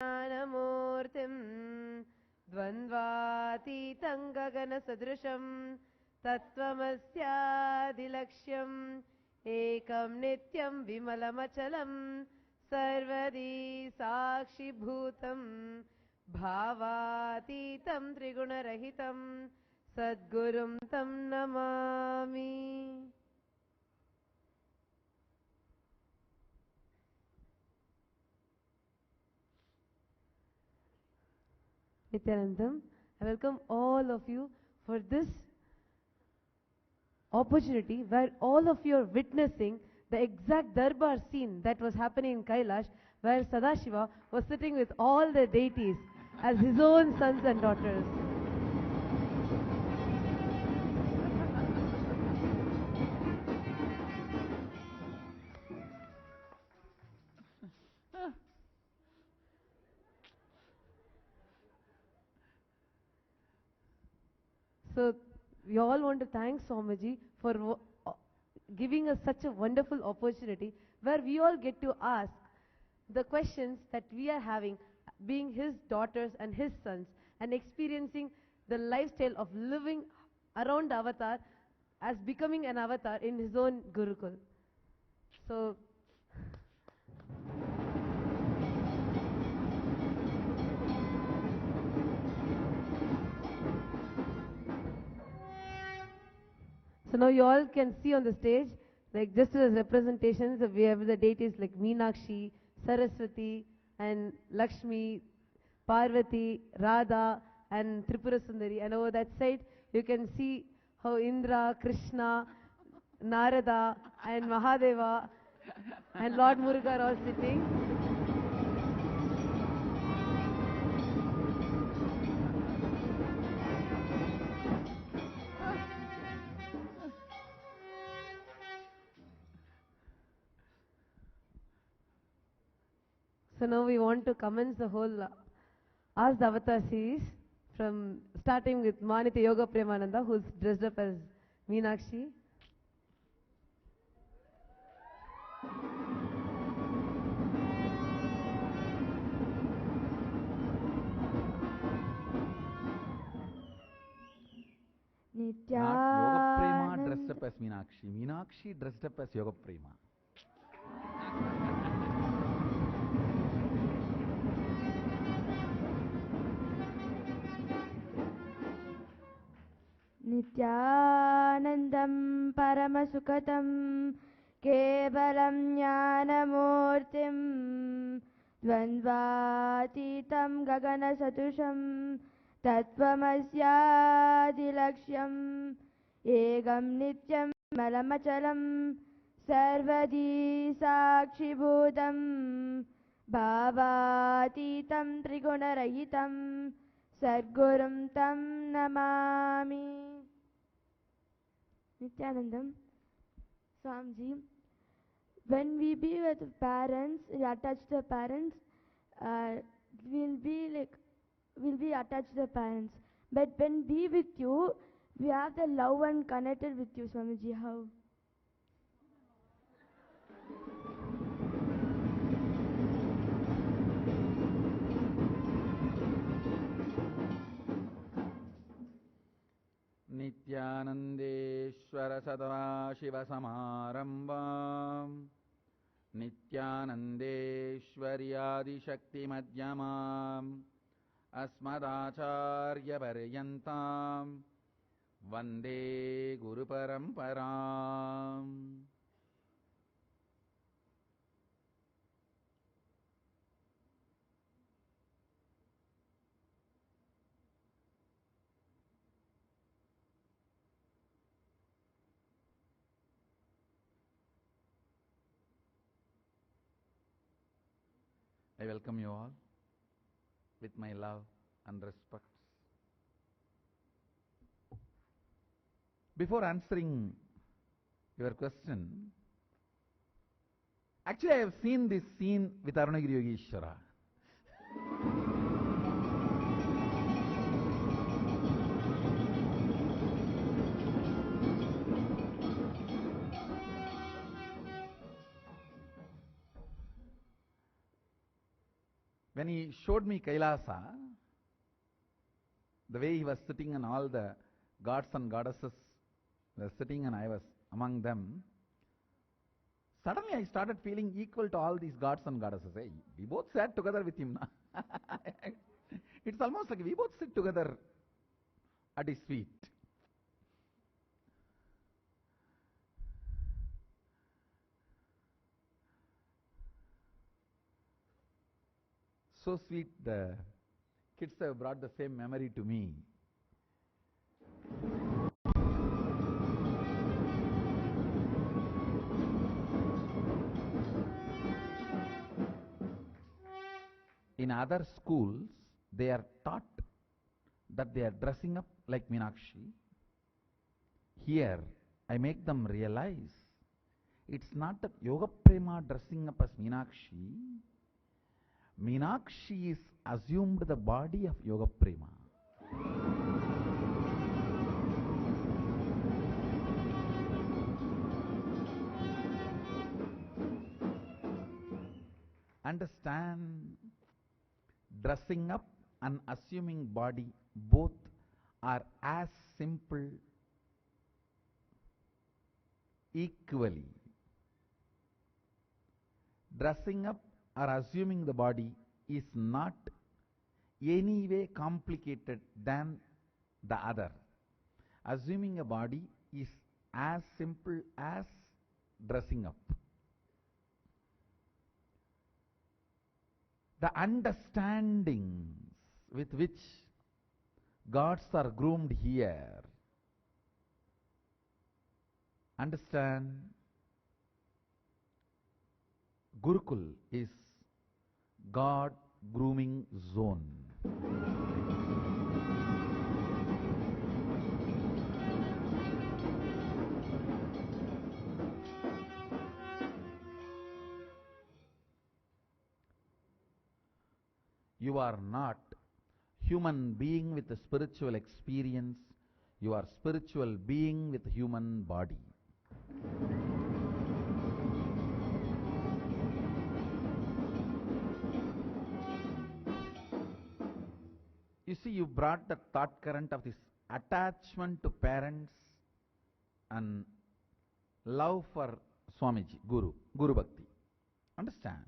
ज्ञानमूर्तिं द्वन्द्वातीतं गगनसदृशं तत्त्वमस्यादिलक्ष्यम् एकं नित्यं विमलमचलं सर्वदी साक्षिभूतं भावातीतं त्रिगुणरहितं सद्गुरुं तं Namami. Nityanandam, I welcome all of you for this opportunity where all of you are witnessing the exact darbar scene that was happening in Kailash, where Sadashiva was sitting with all the deities as his own sons and daughters. So we all want to thank Swamiji for giving us such a wonderful opportunity where we all get to ask the questions that we are having, being his daughters and his sons, and experiencing the lifestyle of living around the avatar as becoming an avatar in his own Gurukul. So now you all can see on the stage, like just as representations, we have the deities like Meenakshi, Saraswati, and Lakshmi, Parvati, Radha, and Tripura Sundari. And over that side, you can see how Indra, Krishna, Narada, and Mahadeva, and Lord Muruga are all sitting. So now we want to commence the whole Ask the Avatar series, from starting with Manita Yoga Premananda, who's dressed up as Meenakshi. Yoga Prema dressed up as Meenakshi. Meenakshi dressed up as Yoga Prema. Nityanandam Paramasukatam Kevalam Jnanamurtim Dvandvatitam Gaganasatusham Tattvamasyaadilakshyam Egam Nityam Malamachalam Sarvadi Sakshibhutam Bhavatitam Trigunarahitam Sadgurum Tam Namami. Nityanandam, Swamiji, when we be with parents, we attach the parents, we'll be attached to the parents. But when be with you, we have the love and connected with you, Swamiji. How? Nityanandeshwara Sadava Shiva Samarambam Nityanandeshwari Adi Shakti Madhyamam Asmadacharya Paryantam Vande Guru Paramparam. I welcome you all with my love and respect. Before answering your question, actually I have seen this scene with Arunagiri Yogeshwara. when he showed me Kailasa, the way he was sitting and all the gods and goddesses were sitting and I was among them, suddenly I started feeling equal to all these gods and goddesses. Hey, we both sat together with him. It's almost like we both sit together at his feet. So sweet, the kids have brought the same memory to me. In other schools, they are taught that they are dressing up like Meenakshi. Here, I make them realize it's not that Yoga Prema dressing up as Meenakshi. Meenakshi is assumed the body of Yoga Prema. Understand, dressing up and assuming body both are as simple equally. Dressing up or assuming the body is not any way complicated than the other. Assuming a body is as simple as dressing up. The understandings with which gods are groomed here, understand, Gurukul is God grooming zone. You are not human being with a spiritual experience. You are spiritual being with a human body. You see, you brought the thought current of this attachment to parents and love for Swamiji, Guru Bhakti. Understand?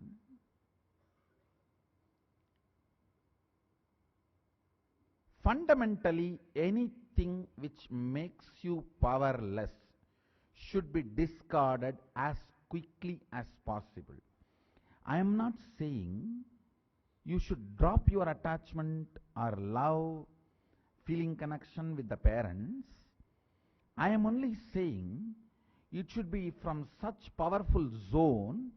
Fundamentally, anything which makes you powerless should be discarded as quickly as possible. I am not saying you should drop your attachment or love, feeling connection with the parents. I am only saying it should be from such powerful zone,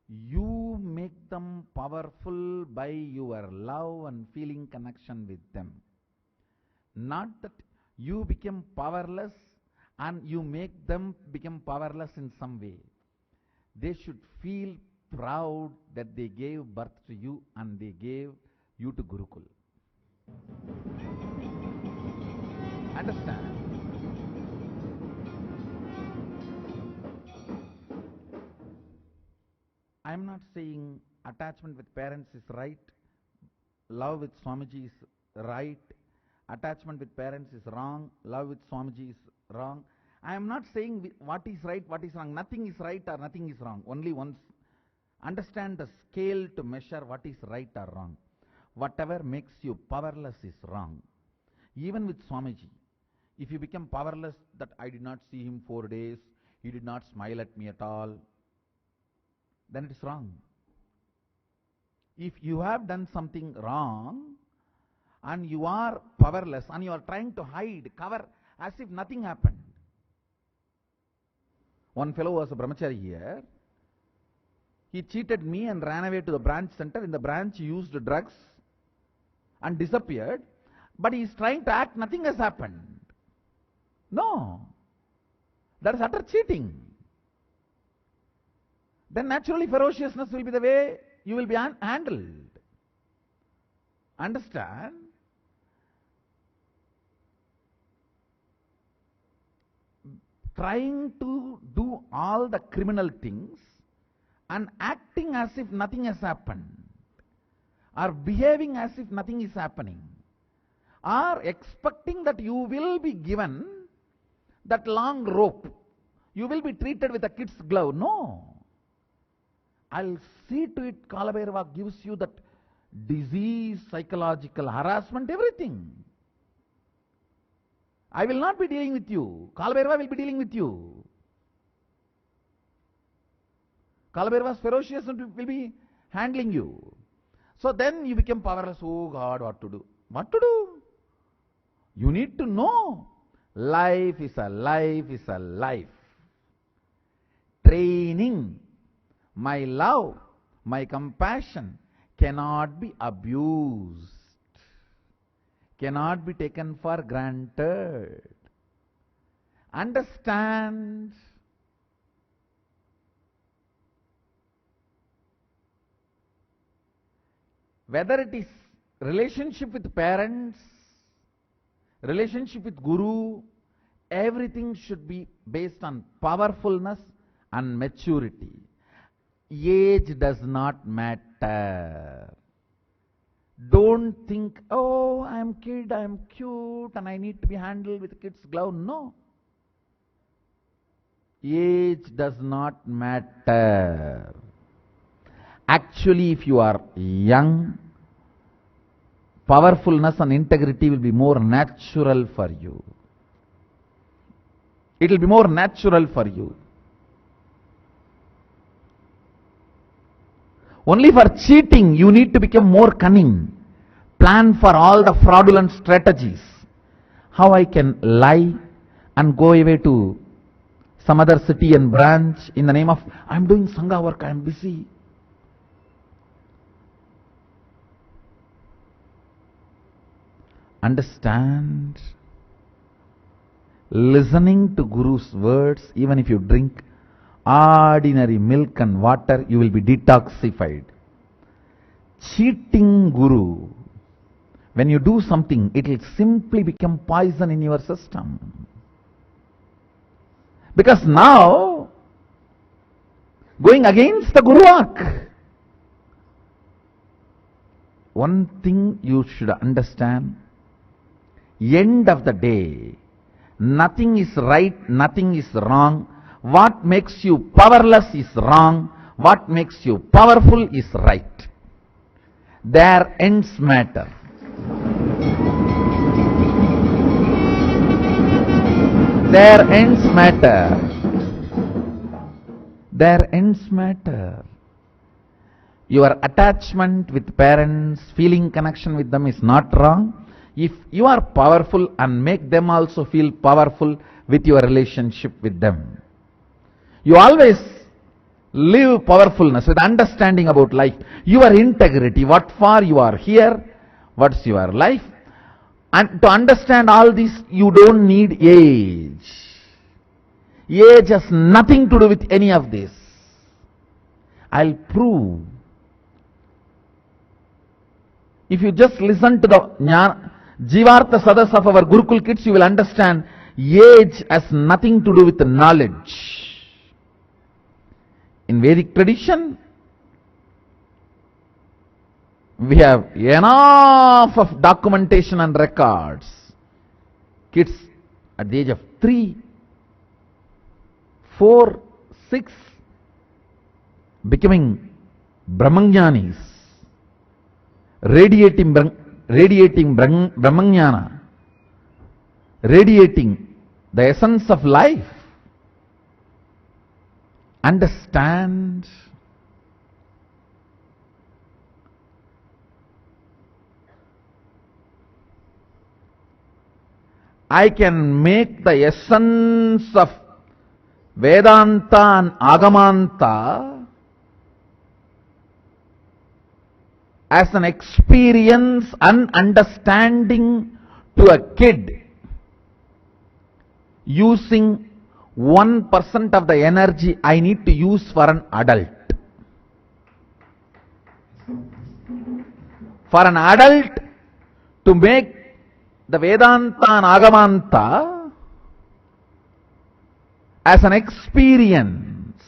you make them powerful by your love and feeling connection with them. Not that you become powerless and you make them become powerless in some way. They should feel proud that they gave birth to you and they gave you to Gurukul. Understand? I am not saying attachment with parents is right, love with Swamiji is right, attachment with parents is wrong, love with Swamiji is wrong. I am not saying what is right, what is wrong. Nothing is right or nothing is wrong. Only once understand the scale to measure what is right or wrong. Whatever makes you powerless is wrong. Even with Swamiji, if you become powerless, that I did not see him 4 days, he did not smile at me at all, then it is wrong. If you have done something wrong and you are powerless and you are trying to hide, cover as if nothing happened. One fellow was a brahmachari here. He cheated me and ran away to the branch center. In the branch he used drugs and disappeared. But he is trying to act nothing has happened. No. That is utter cheating. Then naturally ferociousness will be the way you will be handled. Understand? Trying to do all the criminal things and acting as if nothing has happened. are behaving as if nothing is happening, are expecting that you will be given that long rope, you will be treated with a kid's glove. No. I'll see to it Kalabhairava gives you that disease, psychological harassment, everything. I will not be dealing with you. Kalabhairava will be dealing with you. Kalabhairava's ferociousness will be handling you. So then you become powerless. Oh God, what to do? What to do? You need to know. Life is a life. Training, my love, my compassion cannot be abused, cannot be taken for granted. Understand. Whether it is relationship with parents, relationship with Guru, everything should be based on powerfulness and maturity. Age does not matter. Don't think, oh, I am kid, I am cute, and I need to be handled with kid's glove. No. Age does not matter. Actually, if you are young, powerfulness and integrity will be more natural for you. It will be more natural for you. Only for cheating, you need to become more cunning. Plan for all the fraudulent strategies. How I can lie and go away to some other city and branch in the name of, I am doing Sangha work, I am busy. Understand. Listening to Guru's words, even if you drink ordinary milk and water, you will be detoxified. Cheating Guru, when you do something, it will simply become poison in your system. Because now, going against the Guru work. One thing you should understand, end of the day, nothing is right, nothing is wrong. What makes you powerless is wrong. What makes you powerful is right. Their ends matter. Their ends matter. Their ends matter. Your attachment with parents, feeling connection with them is not wrong. If you are powerful and make them also feel powerful with your relationship with them. You always live powerfulness with understanding about life. Your integrity, what for you are here, what's your life. And to understand all this, you don't need age. Age has nothing to do with any of this. I'll prove. If you just listen to the Jivartha Sadas of our Gurukul kids, you will understand age has nothing to do with knowledge. In Vedic tradition, we have enough of documentation and records. Kids at the age of 3, 4, 6, becoming Brahmajnanis, radiating Brahmajnana, radiating the essence of life. Understand. I can make the essence of Vedanta and Agamanta as an experience and understanding to a kid using 1% of the energy I need to use for an adult. For an adult to make the Vedanta and Agamanta as an experience,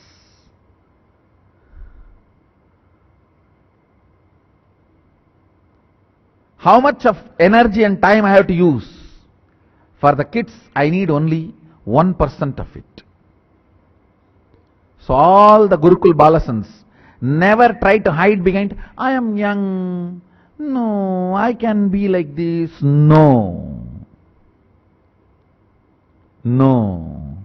how much of energy and time I have to use. For the kids, I need only 1% of it. So all the Gurukul Balasans never try to hide behind, I am young, no, I can be like this. No. No.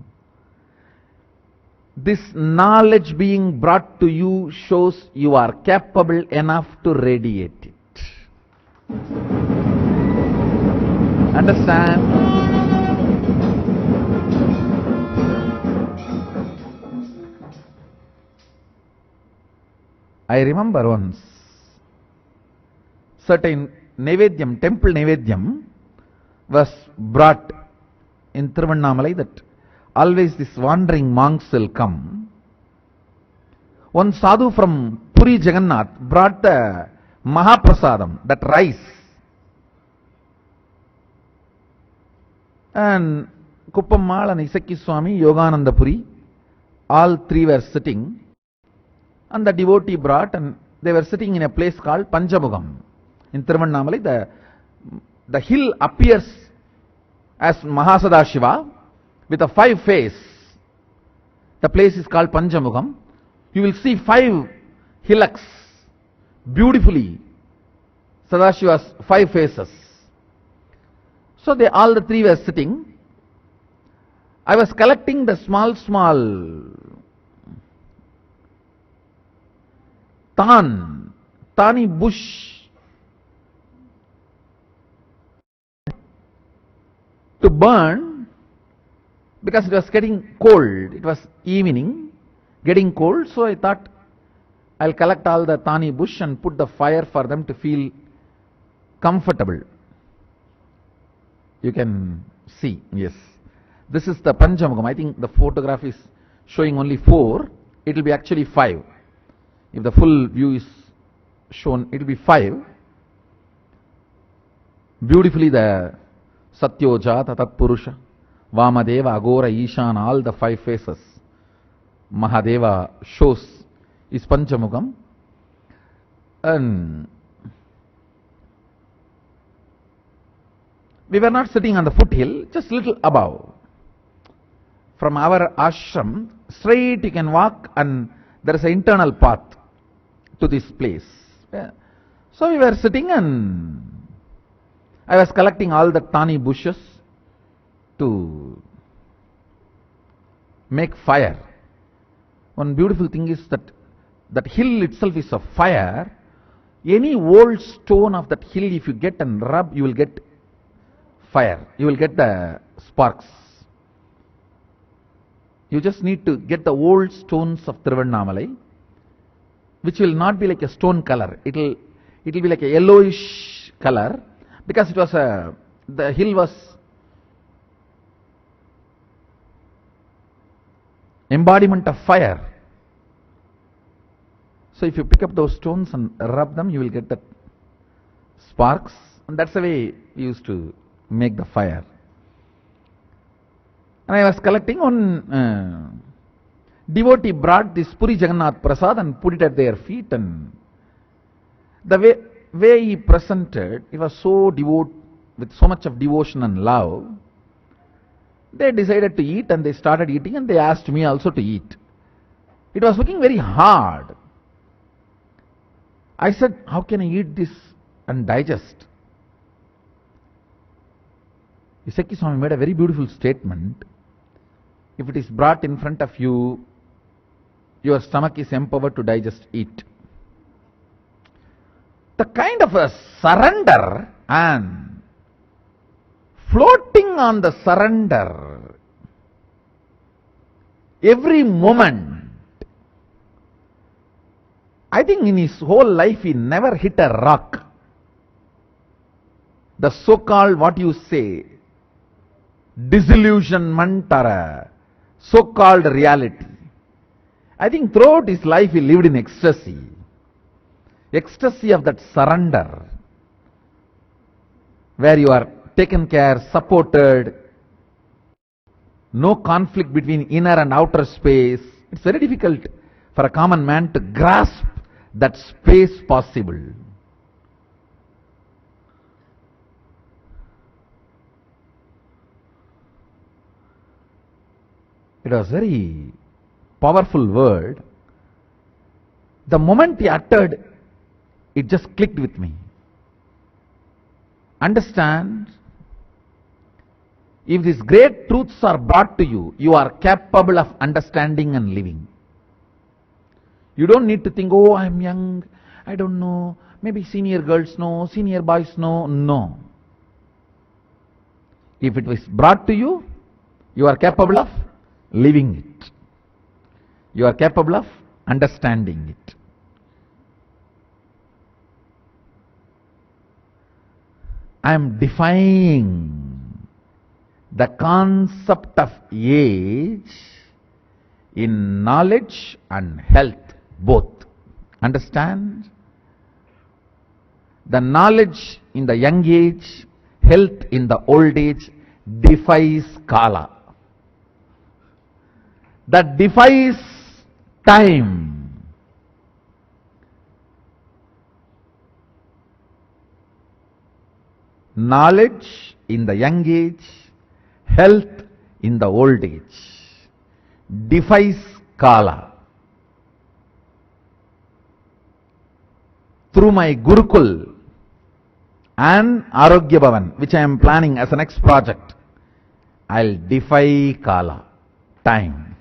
This knowledge being brought to you shows you are capable enough to radiate it. Understand? I remember once, certain Nevedyam, temple Nevedyam was brought in Tiruvannamalai, that always this wandering monks will come. One sadhu from Puri Jagannath brought the Mahaprasadam, that rice. And Kuppammal and Isaki Swami, Yogananda Puri, all three were sitting. And the devotee brought, and they were sitting in a place called Panchamugam. In Tiruvannamalai, the hill appears as Mahasadashiva with a 5 face. The place is called Panchamugam. You will see 5 hillocks beautifully. Sadashiva's 5 faces. So all the 3 were sitting. I was collecting the small thani bush to burn, because it was getting cold. It was evening, getting cold, so I thought I'll collect all the thani bush and put the fire for them to feel comfortable. You can see, yes. This is the Panchamugam. I think the photograph is showing only 4. It will be actually 5. If the full view is shown, it will be 5. Beautifully the Satyojata, Tatpurusha, Vamadeva, Agora, Ishan, all the 5 faces Mahadeva shows is Panchamugam. And we were not sitting on the foothill, just little above. From our ashram, straight you can walk, and there is an internal path to this place. So we were sitting, and I was collecting all the thani bushes to make fire. One beautiful thing is that that hill itself is a fire. Any old stone of that hill, if you get and rub, you will get fire. You will get the sparks. You just need to get the old stones of Tiruvannamalai, which will not be like a stone color. It will be like a yellowish color, because it was the hill was embodiment of fire. So if you pick up those stones and rub them, you will get that sparks, and that's the way we used to make the fire. And I was collecting. One devotee brought this Puri Jagannath Prasad and put it at their feet, and the way he presented, it was so with so much of devotion and love. They decided to eat, and they started eating, and they asked me also to eat. It was looking very hard. I said, how can I eat this and digest? Isaki Swami made a very beautiful statement. If it is brought in front of you, your stomach is empowered to digest it. The kind of a surrender and floating on the surrender every moment. I think in his whole life he never hit a rock. The so-called, what you say, disillusionment or a so-called reality. I think throughout his life he lived in ecstasy. Ecstasy of that surrender, where you are taken care, supported, no conflict between inner and outer space. It's very difficult for a common man to grasp that space possible. It was very powerful word. The moment he uttered, it just clicked with me. Understand, if these great truths are brought to you, you are capable of understanding and living. You don't need to think, oh, I'm young, I don't know, maybe senior girls know, senior boys know. No. If it was brought to you, you are capable of living it. You are capable of understanding it. I am defying the concept of age in knowledge and health both. Understand? The knowledge in the young age, health in the old age defies Kala. That defies time. Knowledge in the young age, health in the old age defies Kala. Through my Gurukul and Arogya Bhavan, which I am planning as a next project, I'll defy Kala, time.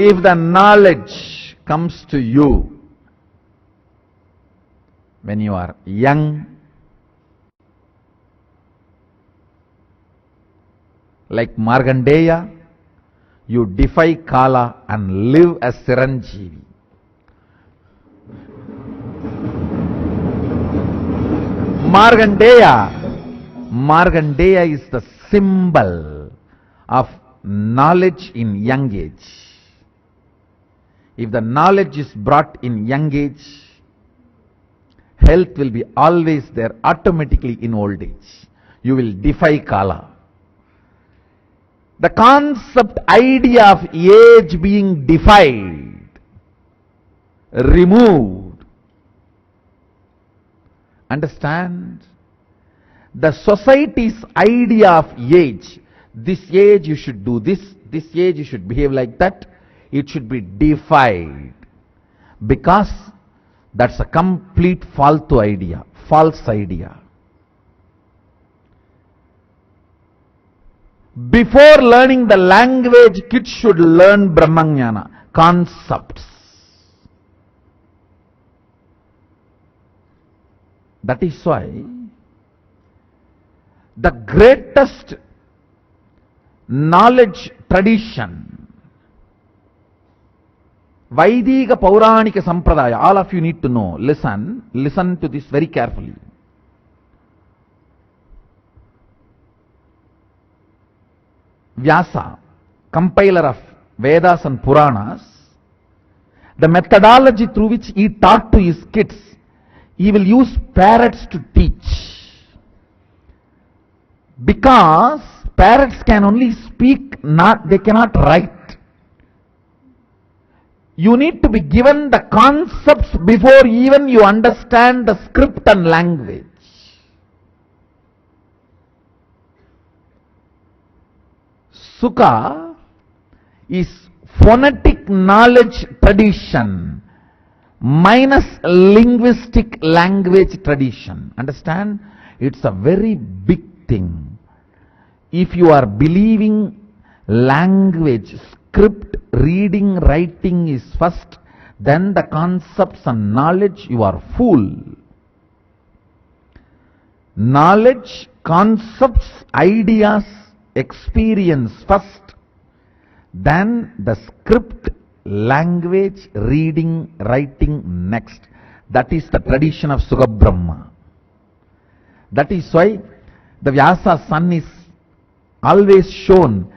If the knowledge comes to you when you are young, like Markandeya, you defy Kala and live as Chiranjeevi. Markandeya is the symbol of knowledge in young age. If the knowledge is brought in young age, health will be always there automatically in old age. You will defy Kala. The concept, idea of age being defied, removed. Understand? The society's idea of age, this age you should do this age you should behave like that, it should be defied. Because that's a complete false idea. Before learning the language, kids should learn Brahmajnana, concepts. That is why the greatest knowledge tradition, Vaidika Pauranika Sampradaya, all of you need to know, listen to this very carefully. Vyasa, compiler of Vedas and Puranas, the methodology through which he taught to his kids, he will use parrots to teach. Because parrots can only speak, they cannot write. You need to be given the concepts before even you understand the script and language. Sukha is phonetic knowledge tradition minus linguistic language tradition. Understand? It's a very big thing. If you are believing language, script, reading, writing is first, then the concepts and knowledge, you are fool. Knowledge, concepts, ideas, experience first, then the script, language, reading, writing next. That is the tradition of Sukha Brahma. That is why the Vyasa son is always shown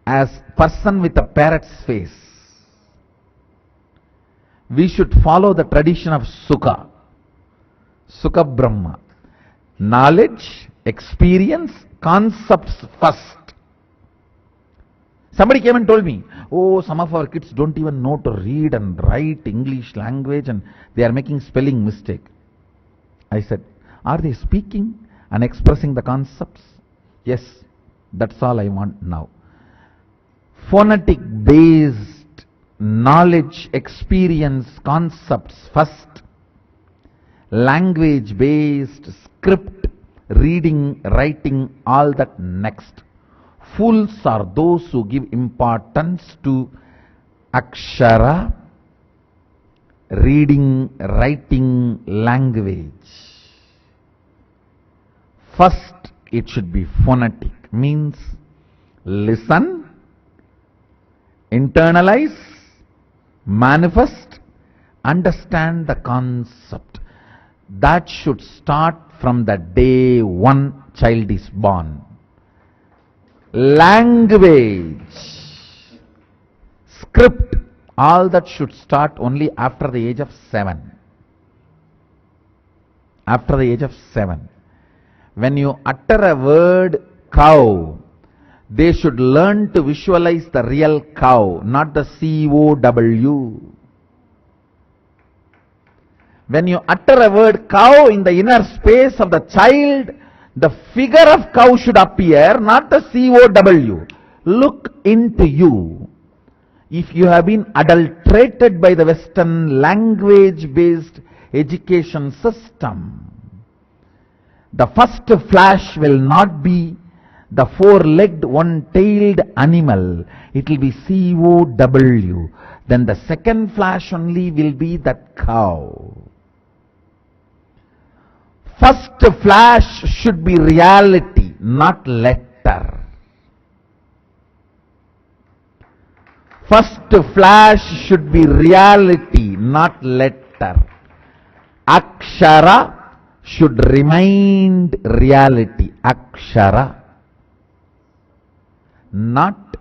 as person with a parrot's face. We should follow the tradition of Sukha. Sukha Brahma. Knowledge, experience, concepts first. Somebody came and told me, oh, some of our kids don't even know to read and write English language and they are making spelling mistake. I said, are they speaking and expressing the concepts? Yes, that's all I want now. Phonetic based knowledge, experience, concepts first. Language based script, reading, writing, all that next. Fools are those who give importance to akshara, reading, writing, language. First, it should be phonetic, means listen, internalize, manifest, understand the concept. That should start from the day one child is born. Language, script, all that should start only after the age of 7. After the age of 7. When you utter a word cow, they should learn to visualize the real cow, not the COW. When you utter a word cow in the inner space of the child, the figure of cow should appear, not the COW. Look into you. If you have been adulterated by the Western language-based education system, the first flash will not be the 4-legged, one-tailed animal. It will be COW. Then the second flash only will be that cow. First flash should be reality, not letter. First flash should be reality, not letter. Akshara should remind reality. Akshara. Not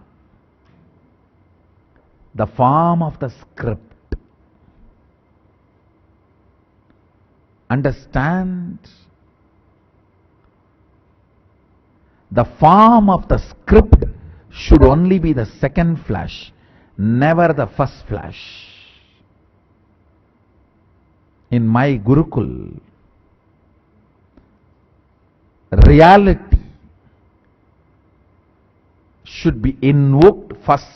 the form of the script. Understand? The form of the script should only be the second flash, never the first flash. In my Gurukul, reality should be invoked first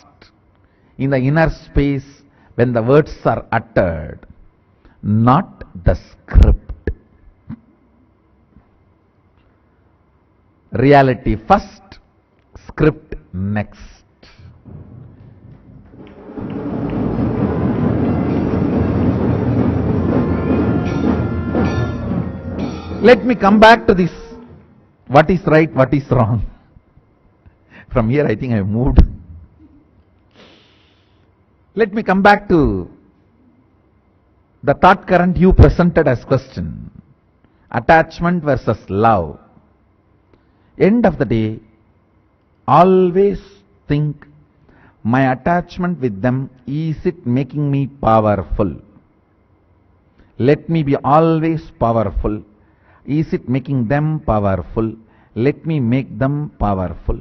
in the inner space when the words are uttered, not the script. Reality first, script next. Let me come back to this. What is right, what is wrong? From here I think I have moved. Let me come back to the thought current you presented as question. Attachment versus love. End of the day, always think, my attachment with them, is it making me powerful? Let me be always powerful. Is it making them powerful? Let me make them powerful.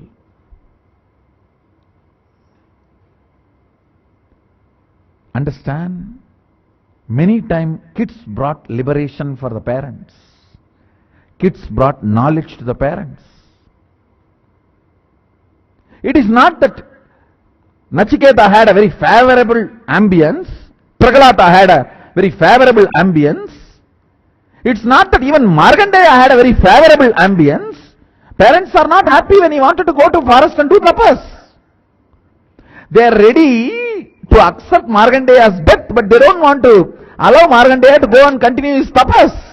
Understand? Many times kids brought liberation for the parents. Kids brought knowledge to the parents. It is not that Nachiketa had a very favorable ambience, Prahalada had a very favorable ambience. It's not that even Markandeya had a very favorable ambience. Parents are not happy when he wanted to go to forest and do tapas. They are ready to accept Markandeya's death, but they don't want to allow Markandeya to go and continue his tapas.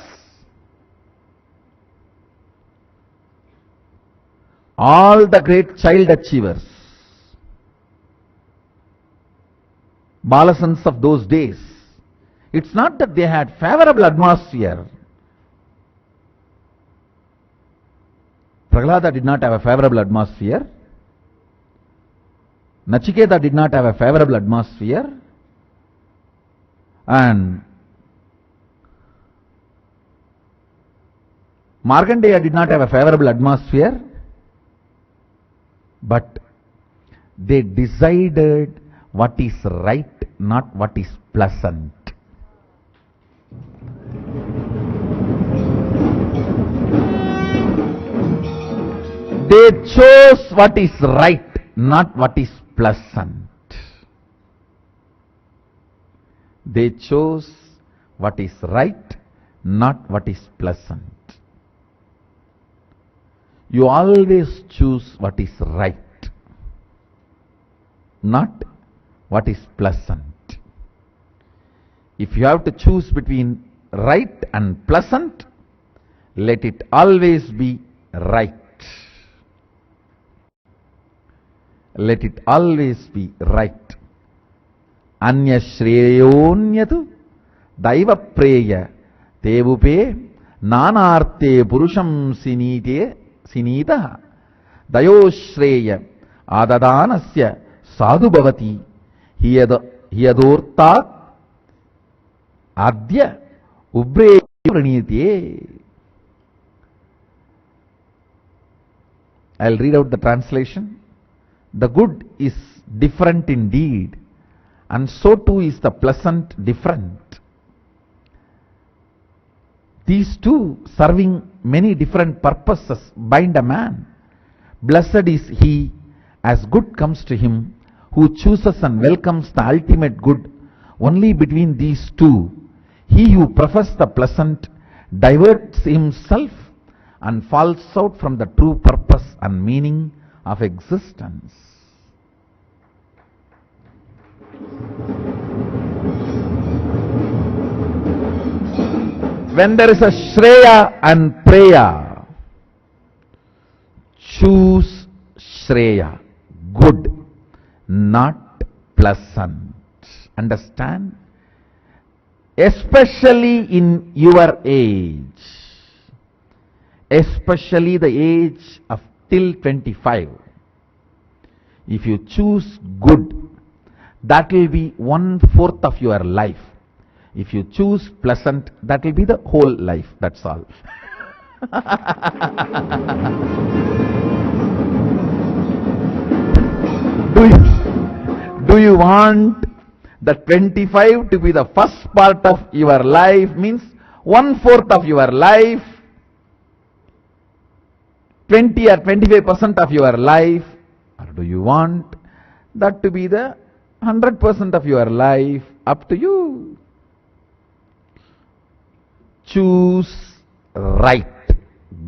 All the great child achievers, Balasans of those days, it's not that they had favorable atmosphere. Prahalada did not have a favorable atmosphere. Nachiketa did not have a favorable atmosphere. And Markandeya did not have a favorable atmosphere. But they decided what is right, not what is pleasant. They chose what is right, not what is pleasant. They chose what is right, not what is pleasant. You always choose what is right, not what is pleasant. If you have to choose between right and pleasant, let it always be right. Let it always be right. Anya shreyonyatu daiva preya tevupe nanarte purusham sinita dayo shreya adadanasya sadhu bhavati hiyadortat adya ubre pranite. I'll read out the translation. The good is different indeed, and so too is the pleasant different. These two, serving many different purposes, bind a man. Blessed is he, as good comes to him, who chooses and welcomes the ultimate good. Only between these two, he who prefers the pleasant diverts himself and falls out from the true purpose and meaning of existence. When there is a Shreya and Preya, choose Shreya, good, not pleasant. Understand? Especially in your age, especially the age of till 25. If you choose good, that will be 1/4 of your life. If you choose pleasant, that will be the whole life. That's all. Do you want the 25 to be the first part of your life, means 1/4 of your life, 20 or 25% of your life, or do you want that to be the 100% of your life? Up to you. Choose right,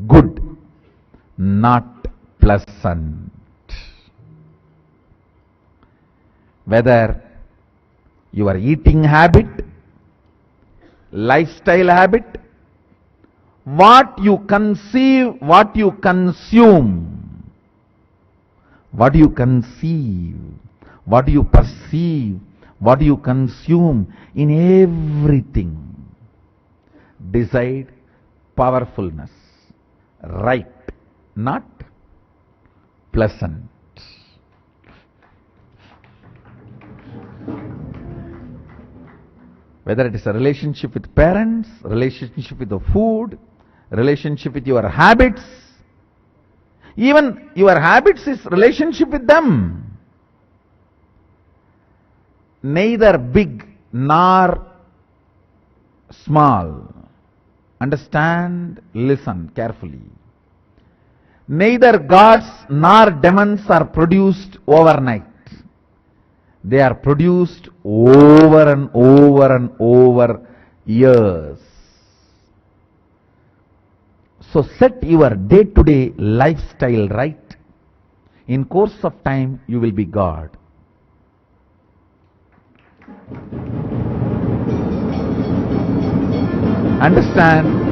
good, not pleasant. Whether your eating habit, lifestyle habit, what you conceive, what you consume, what you conceive, what you perceive, what you consume, in everything, decide powerfulness, right, not pleasant. Whether it is a relationship with parents, relationship with the food, relationship with your habits, even your habits is relationship with them. Neither big nor small. Understand, listen carefully. Neither gods nor demons are produced overnight. They are produced over and over and over years. So set your day-to-day lifestyle right. In course of time, you will be God. Understand?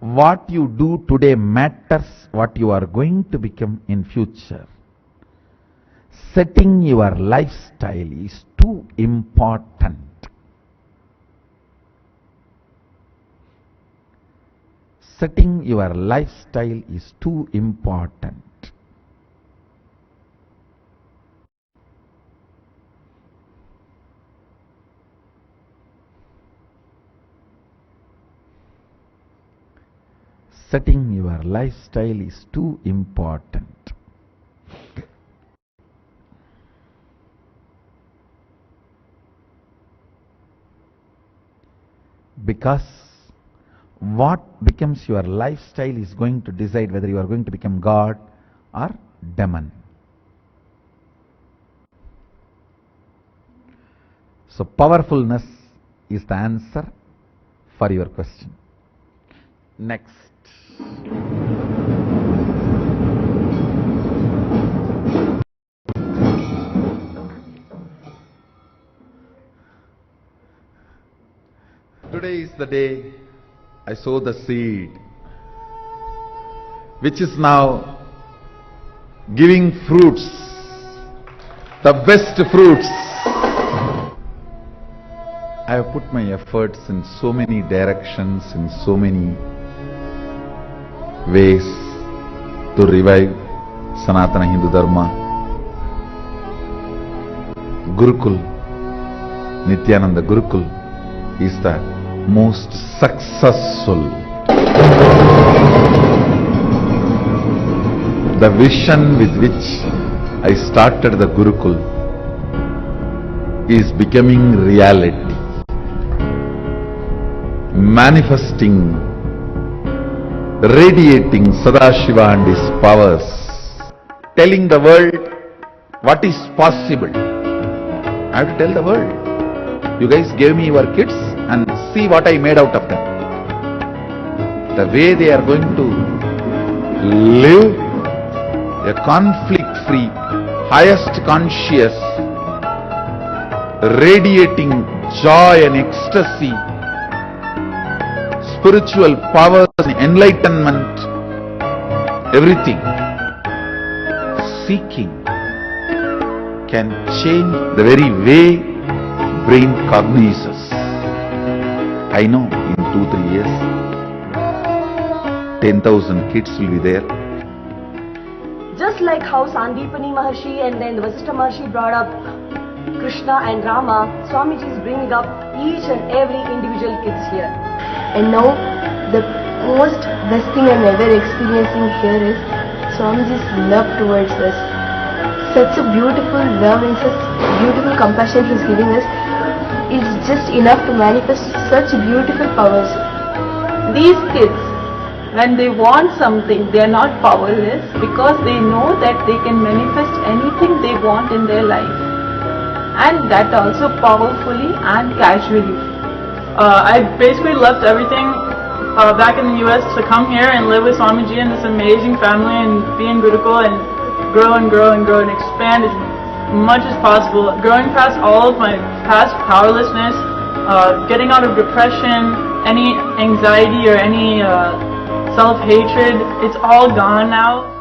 What you do today matters what you are going to become in future. Setting your lifestyle is too important. Setting your lifestyle is too important. Setting your lifestyle is too important. Because What becomes your lifestyle is going to decide whether you are going to become God or demon. So powerfulness is the answer for your question. Next. Today is the day I sow the seed, which is now giving fruits, the best fruits. I have put my efforts in so many directions, in so many ways to revive Sanatana Hindu Dharma. Gurukul, Nityananda Gurukul is the most successful. The vision with which I started the Gurukul is becoming reality, manifesting, radiating Sadashiva and his powers, telling the world what is possible. I have to tell the world. You guys gave me your kids and see what I made out of them. The way they are going to live a conflict-free, highest conscious, radiating joy and ecstasy, spiritual powers and enlightenment, everything. Seeking can change the very way brain cognizes. I know in 2-3 years, 10,000 kids will be there. Just like how Sandipani Maharshi and then Vasishtha Maharshi brought up Krishna and Rama, Swamiji is bringing up each and every individual kids here. And now the most best thing I'm ever experiencing here is Swamiji's love towards us. Such a beautiful love and such beautiful compassion he's giving us. It's just enough to manifest such beautiful powers. These kids, when they want something, they are not powerless because they know that they can manifest anything they want in their life, and that also powerfully and casually. I basically left everything back in the US to come here and live with Swamiji and this amazing family and be in Gurukul and grow and grow and grow and expand as much as possible, growing past all of my past powerlessness, getting out of depression, any anxiety or any self-hatred. It's all gone now.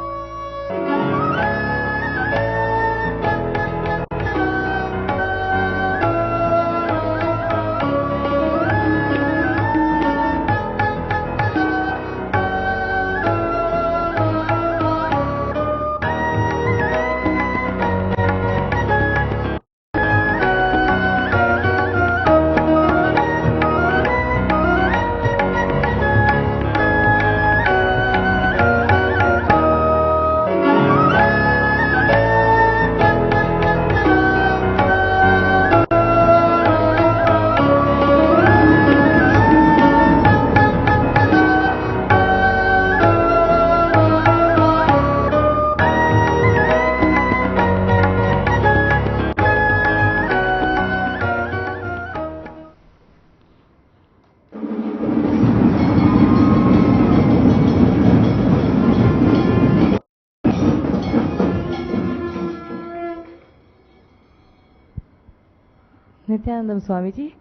Nityanandam Swamiji.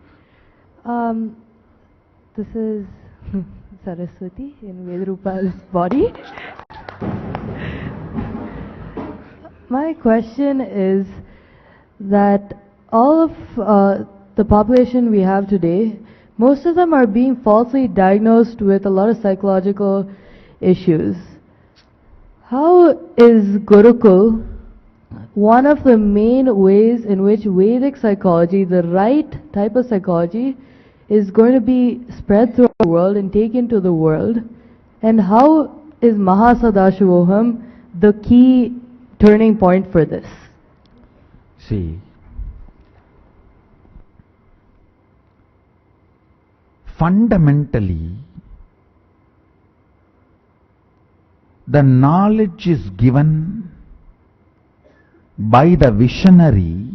This is Saraswati in Vedrupa's body. My question is that all of the population we have today, most of them are being falsely diagnosed with a lot of psychological issues. How is Gurukul one of the main ways in which Vedic psychology, the right type of psychology, is going to be spread throughout the world and taken to the world? And how is Mahasadashivoham the key turning point for this? See, fundamentally, the knowledge is given by the visionary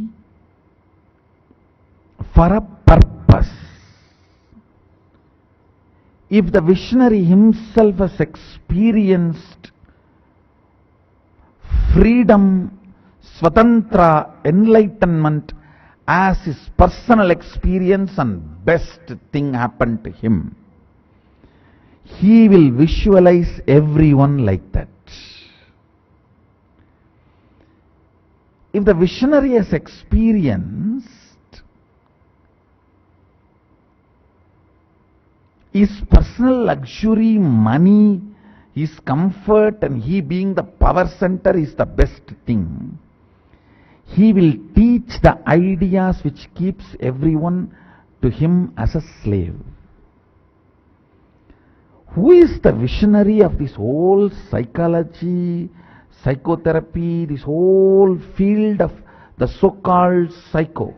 for a purpose. If the visionary himself has experienced freedom, swatantra, enlightenment as his personal experience and best thing happened to him, he will visualize everyone like that. If the visionary has experienced his personal luxury, money, his comfort, and he being the power center is the best thing, he will teach the ideas which keeps everyone to him as a slave. Who is the visionary of this whole psychology, psychotherapy, this whole field of the so-called psycho?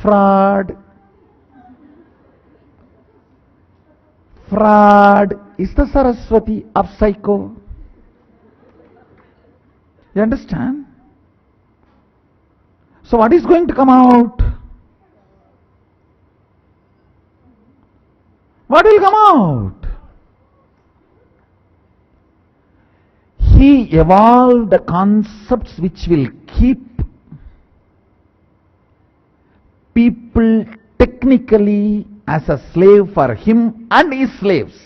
Freud. Freud is the Saraswati of psycho. You understand? So what is going to come out? What will come out? He evolved the concepts which will keep people technically as a slave for him and his slaves.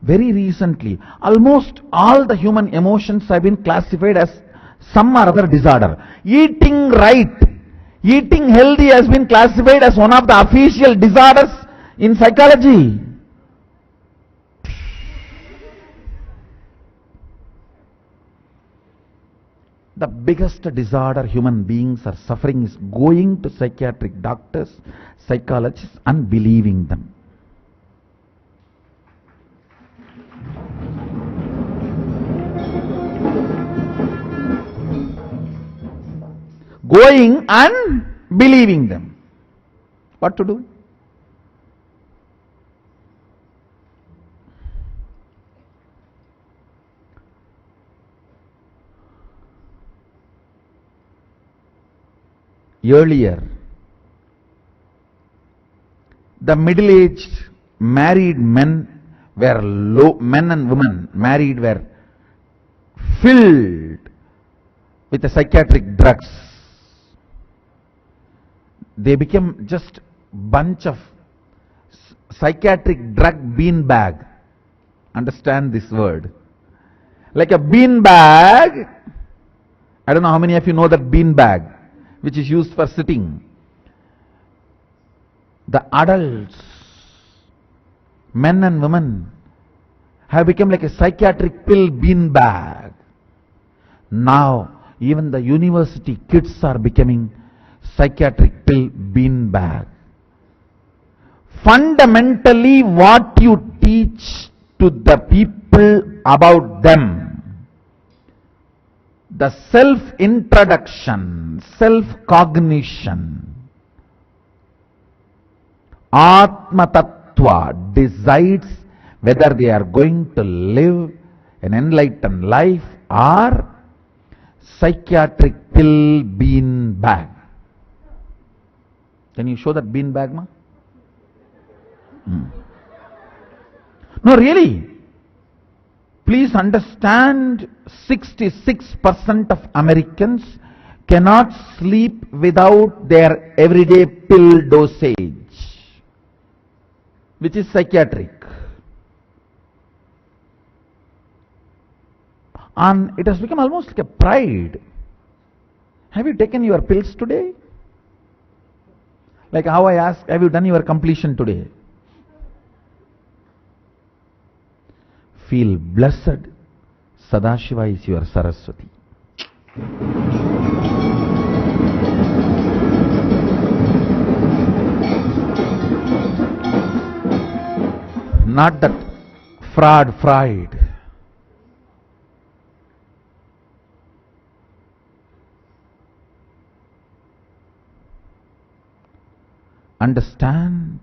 Very recently, almost all the human emotions have been classified as some or other disorder. Eating right, eating healthy has been classified as one of the official disorders in psychology. The biggest disorder human beings are suffering is going to psychiatric doctors, psychologists, and believing them. Going and believing them. What to do? Earlier, the middle-aged married men were men and women married were filled with the psychiatric drugs. They became just bunch of psychiatric drug bean bag. Understand this word? Like a bean bag. I don't know how many of you know that bean bag, which is used for sitting. The adults, men and women, have become like a psychiatric pill bean bag. Now, even the university kids are becoming psychiatric pill bean bag. Fundamentally, what you teach to the people about them, the self-introduction, self-cognition, Atma Tattva decides whether they are going to live an enlightened life or psychiatric pill bean bag. Can you show that bean bag, ma? No, really. Please understand, 66% of Americans cannot sleep without their everyday pill dosage, which is psychiatric. And it has become almost like a pride. Have you taken your pills today? Like how I ask, have you done your completion today? Feel blessed. Sadashiva is your Saraswati. Not that Freud. Understand.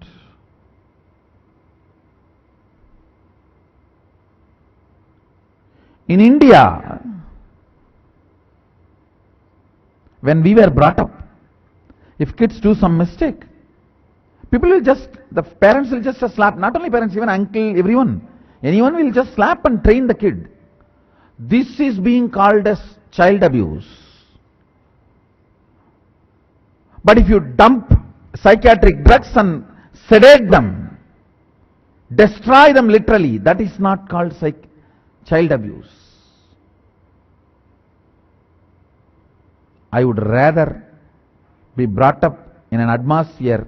In India, when we were brought up, if kids do some mistake, the parents will just slap, not only parents, even uncle, everyone. Anyone will just slap and train the kid. This is being called as child abuse. But if you dump psychiatric drugs and sedate them, destroy them literally, that is not called child abuse. I would rather be brought up in an atmosphere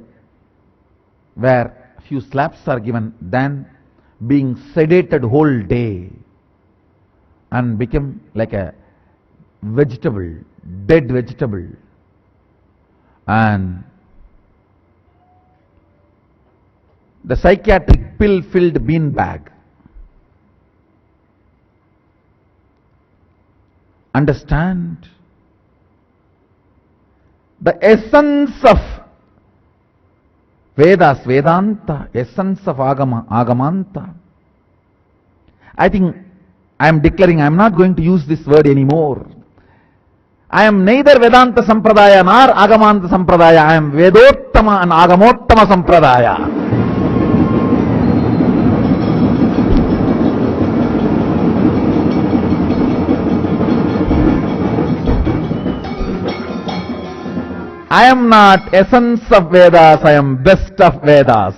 where few slaps are given than being sedated whole day and become like a vegetable, dead vegetable, and the psychiatric pill-filled beanbag. Understand? The essence of Vedas, Vedanta, essence of Agamanta. I think I am declaring I am not going to use this word anymore. I am neither Vedanta Sampradaya nor Agamanta Sampradaya. I am Vedottama and Agamottama Sampradaya. I am not essence of Vedas, I am best of Vedas.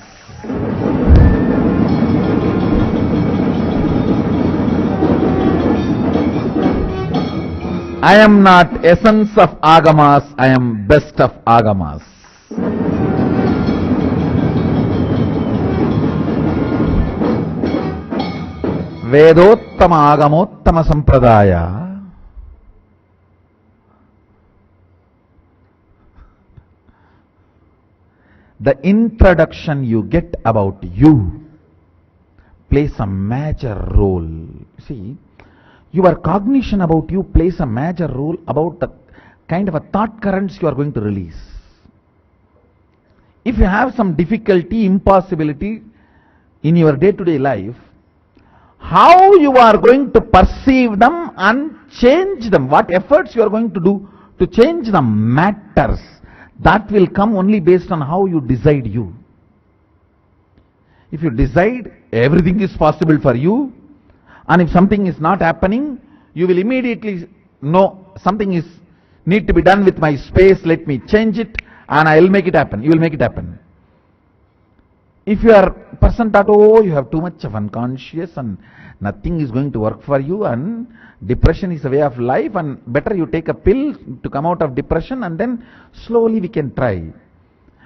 I am not essence of Agamas, I am best of Agamas. Vedottama Agamottama Sampradaya. The introduction you get about you plays a major role. See, your cognition about you plays a major role about the kind of a thought currents you are going to release. If you have some difficulty, impossibility in your day-to-day life, how you are going to perceive them and change them, what efforts you are going to do to change them matters. That will come only based on how you decide you. If you decide everything is possible for you, and if something is not happening, you will immediately know something is need to be done with my space, let me change it, and I will make it happen. You will make it happen. If you are a person that, oh, you have too much of unconscious and nothing is going to work for you, and depression is a way of life, and better you take a pill to come out of depression, and then slowly we can try.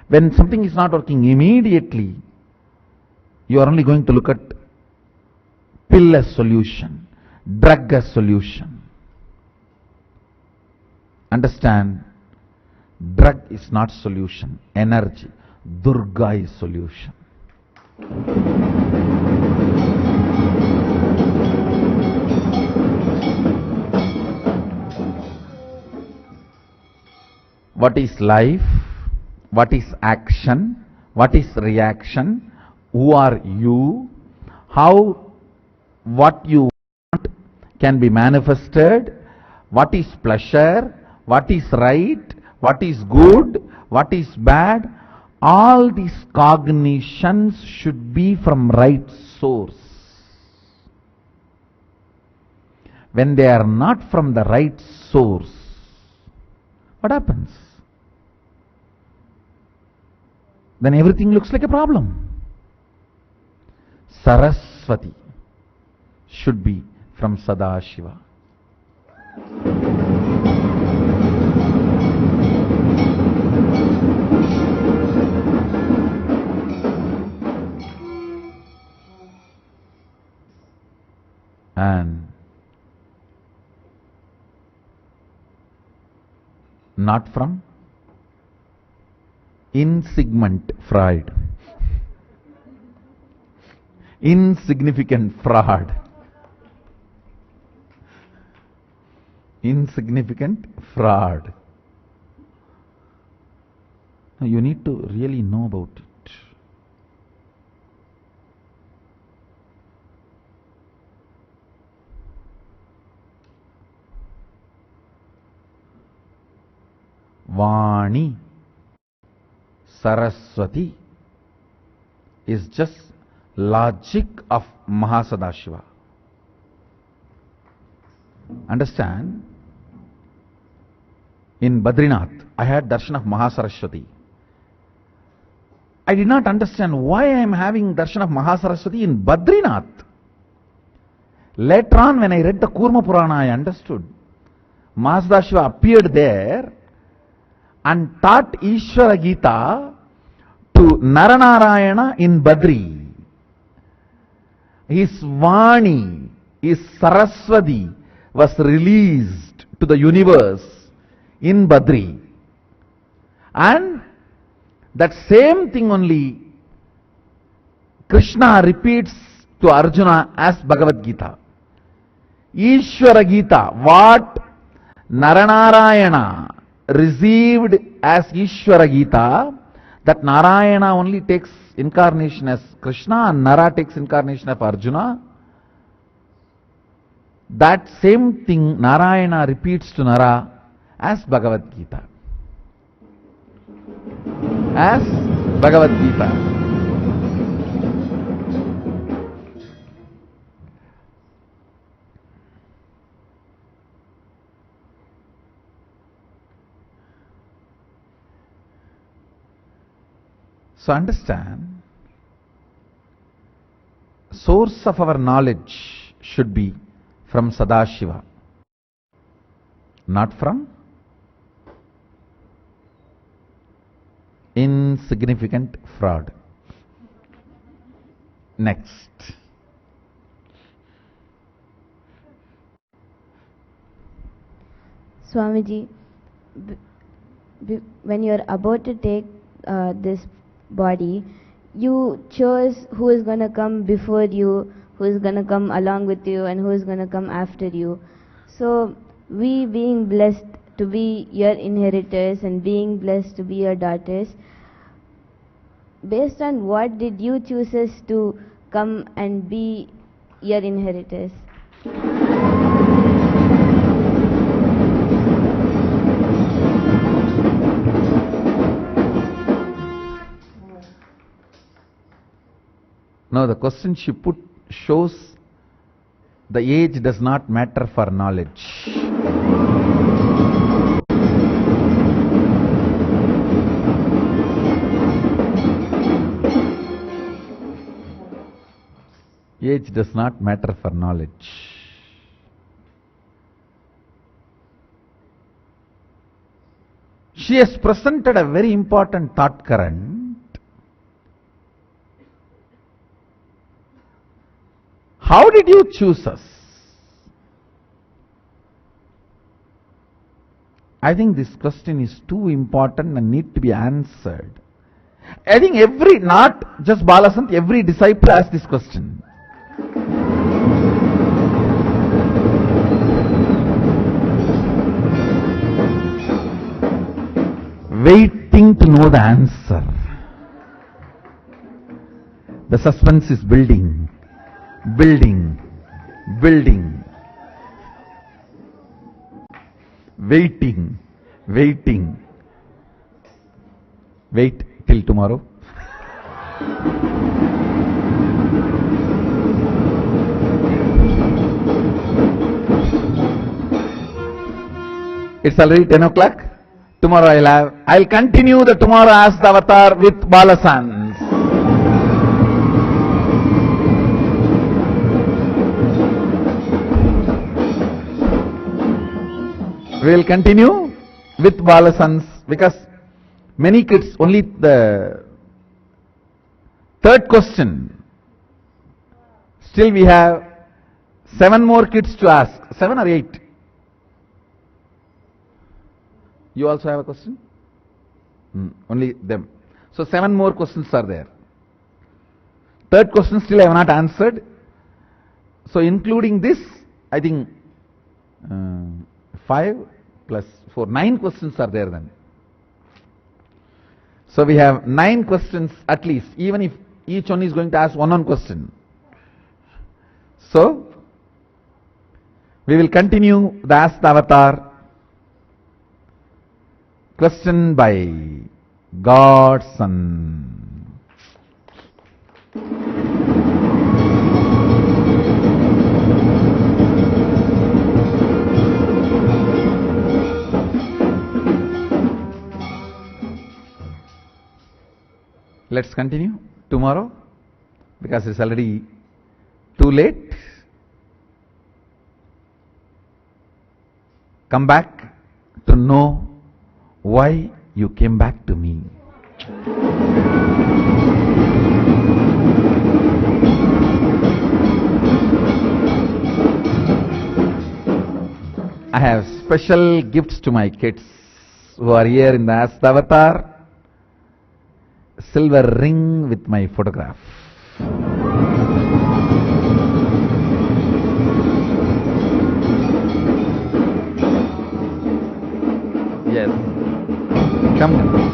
When something is not working immediately, you are only going to look at pill as solution, drug as solution. Understand? Drug is not solution, energy. Durga is solution. What is life? What is action? What is reaction? Who are you? How what you want can be manifested? What is pleasure? What is right? What is good? What is bad? All these cognitions should be from right source. When they are not from the right source, what happens? Then everything looks like a problem. Saraswati should be from Sadashiva. And not from insignificant fraud. Insignificant fraud. Insignificant fraud. You need to really know about it. Vani, Saraswati is just logic of Mahasadashiva. Understand? In Badrinath, I had darshan of Mahasaraswati. I did not understand why I am having darshan of Mahasaraswati in Badrinath. Later on, when I read the Kurma Purana, I understood. Mahasadashiva appeared there and taught Ishvara Gita to Naranarayana in Badri. His Vani, his Saraswati was released to the universe in Badri. And that same thing only Krishna repeats to Arjuna as Bhagavad Gita. Ishvara Gita, what Naranarayana received as Ishvara Gita, that Narayana only takes incarnation as Krishna and Nara takes incarnation of Arjuna. That same thing Narayana repeats to Nara as Bhagavad Gita. As Bhagavad Gita. So understand, source of our knowledge should be from Sadashiva, not from insignificant fraud. Next. Swamiji, when you are about to take this body, you chose who is going to come before you, who is going to come along with you, and who is going to come after you. So, we being blessed to be your inheritors and being blessed to be your daughters, based on what did you choose us to come and be your inheritors? Now the question she put shows the age does not matter for knowledge. Age does not matter for knowledge. She has presented a very important thought current. How did you choose us? I think this question is too important and need to be answered. I think not just Balasant, every disciple asks this question. Waiting to know the answer. The suspense is building. Building. Waiting. Wait till tomorrow. It's already 10 o'clock. Tomorrow I'll continue the Tomorrow Ask the Avatar with Balasans. We will continue with Balasans because many kids, only the third question. Still we have 7 more kids to ask. 7 or 8? You also have a question? Only them. So 7 more questions are there. Third question still I have not answered. So including this, I think 5 plus 4, 9 questions are there then. So we have 9 questions at least, even if each one is going to ask one question. So we will continue the Ask the Avatar question by God's Son. Let's continue tomorrow because it's already too late. Come back to know why you came back to me. I have special gifts to my kids who are here in the Ask the Avatar. Silver ring with my photograph. Yes. Come.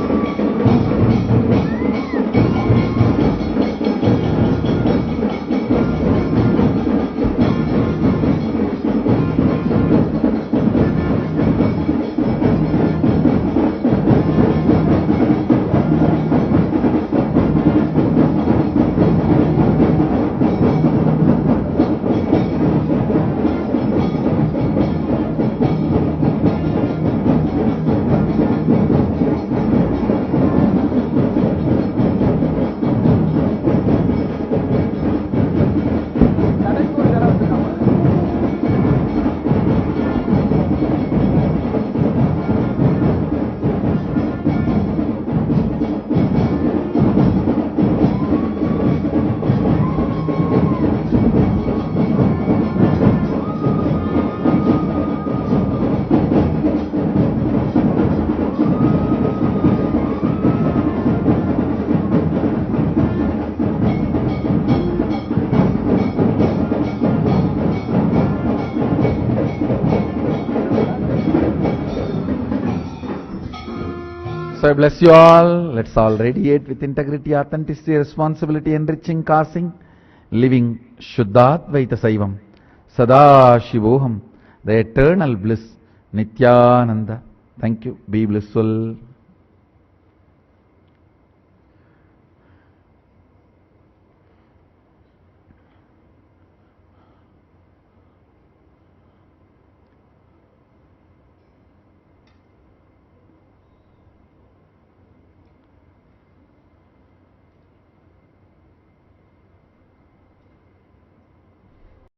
So I bless you all. Let's all radiate with integrity, authenticity, responsibility, enriching, causing, living Shuddhadvaita Saivam, Sada Shivoham, the eternal bliss, Nityananda. Thank you. Be blissful.